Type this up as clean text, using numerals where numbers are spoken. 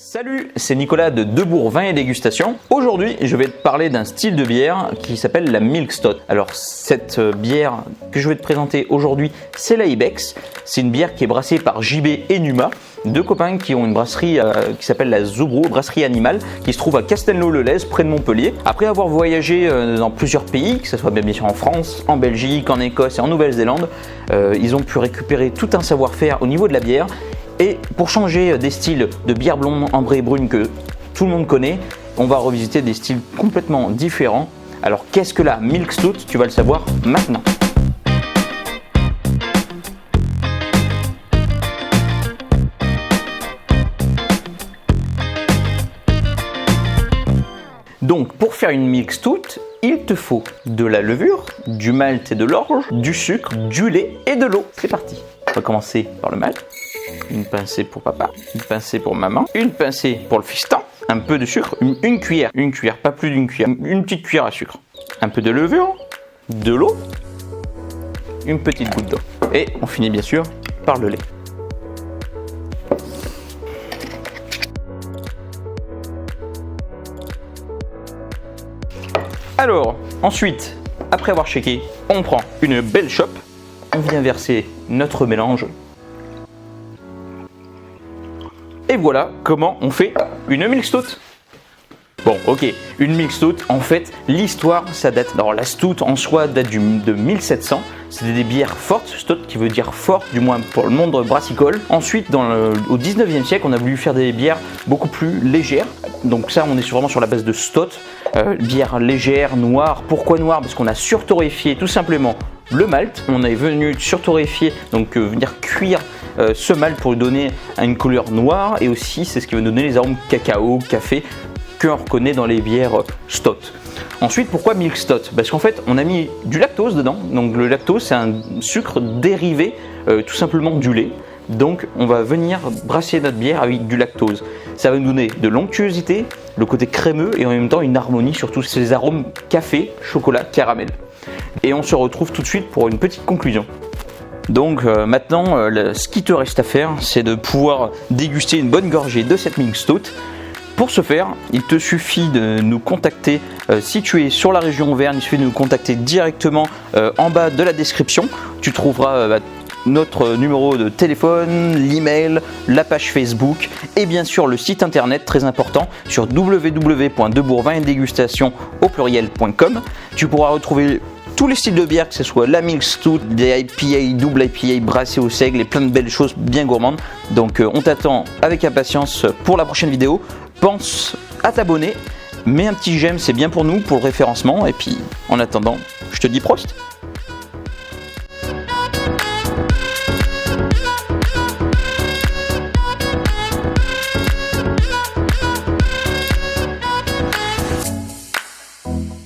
Salut, c'est Nicolas de Debourg Vin et Dégustation. Aujourd'hui, je vais te parler d'un style de bière qui s'appelle la Milk Stout. Alors, cette bière que je vais te présenter aujourd'hui, c'est la Ibex. C'est une bière qui est brassée par JB et Numa, deux copains qui ont une brasserie qui s'appelle la Zobro, brasserie animale, qui se trouve à Castelnau-le-Lez, près de Montpellier. Après avoir voyagé dans plusieurs pays, que ce soit bien sûr en France, en Belgique, en Écosse et en Nouvelle-Zélande, ils ont pu récupérer tout un savoir-faire au niveau de la bière. Et pour changer des styles de bière blonde, ambrée et brune que tout le monde connaît, on va revisiter des styles complètement différents. Alors qu'est-ce que la Milk Stout? Tu vas le savoir maintenant. Donc pour faire une Milk Stout, il te faut de la levure, du malt et de l'orge, du sucre, du lait et de l'eau. C'est parti. On va commencer par le malt. Une pincée pour papa, une pincée pour maman, une pincée pour le fiston, un peu de sucre, une cuillère, pas plus d'une cuillère, une petite cuillère à sucre, un peu de levure, de l'eau, une petite goutte d'eau. Et on finit bien sûr par le lait. Alors, ensuite, après avoir shaké, on prend une belle chope, on vient verser notre mélange. Et voilà comment on fait une Milk Stout. Bon, ok, une Milk Stout, en fait, l'histoire, ça date. Alors, la Stout en soi date de 1700. C'était des bières fortes, Stout qui veut dire fort, du moins pour le monde brassicole. Ensuite, au 19e siècle, on a voulu faire des bières beaucoup plus légères. Donc, ça, on est vraiment sur la base de Stout. Bière légère, noire. Pourquoi noire? Parce qu'on a surtorréfié tout simplement le malt. On est venu surtorréfier, donc venir cuire ce malt pour lui donner une couleur noire, et aussi c'est ce qui va donner les arômes cacao, café qu'on reconnaît dans les bières stout. Ensuite, pourquoi Milk Stout? Parce qu'en fait on a mis du lactose dedans. Donc le lactose, c'est un sucre dérivé tout simplement du lait. Donc on va venir brasser notre bière avec du lactose. Ça va nous donner de l'onctuosité, le côté crémeux et en même temps une harmonie sur tous ces arômes café, chocolat, caramel. Et on se retrouve tout de suite pour une petite conclusion. Donc maintenant, ce qui te reste à faire, c'est de pouvoir déguster une bonne gorgée de cette Milk Stout. Pour ce faire, il te suffit de nous contacter. Si tu es sur la région Auvergne, il suffit de nous contacter directement en bas de la description. Tu trouveras notre numéro de téléphone, l'email, la page Facebook et bien sûr le site internet très important sur www.debourgvinetdégustation au pluriel.com. Tu pourras retrouver tous les styles de bière, que ce soit la Milk Stout, des IPA, double IPA, brassés au seigle et plein de belles choses bien gourmandes. Donc on t'attend avec impatience pour la prochaine vidéo. Pense à t'abonner, mets un petit j'aime, c'est bien pour nous, pour le référencement. Et puis en attendant, je te dis prost.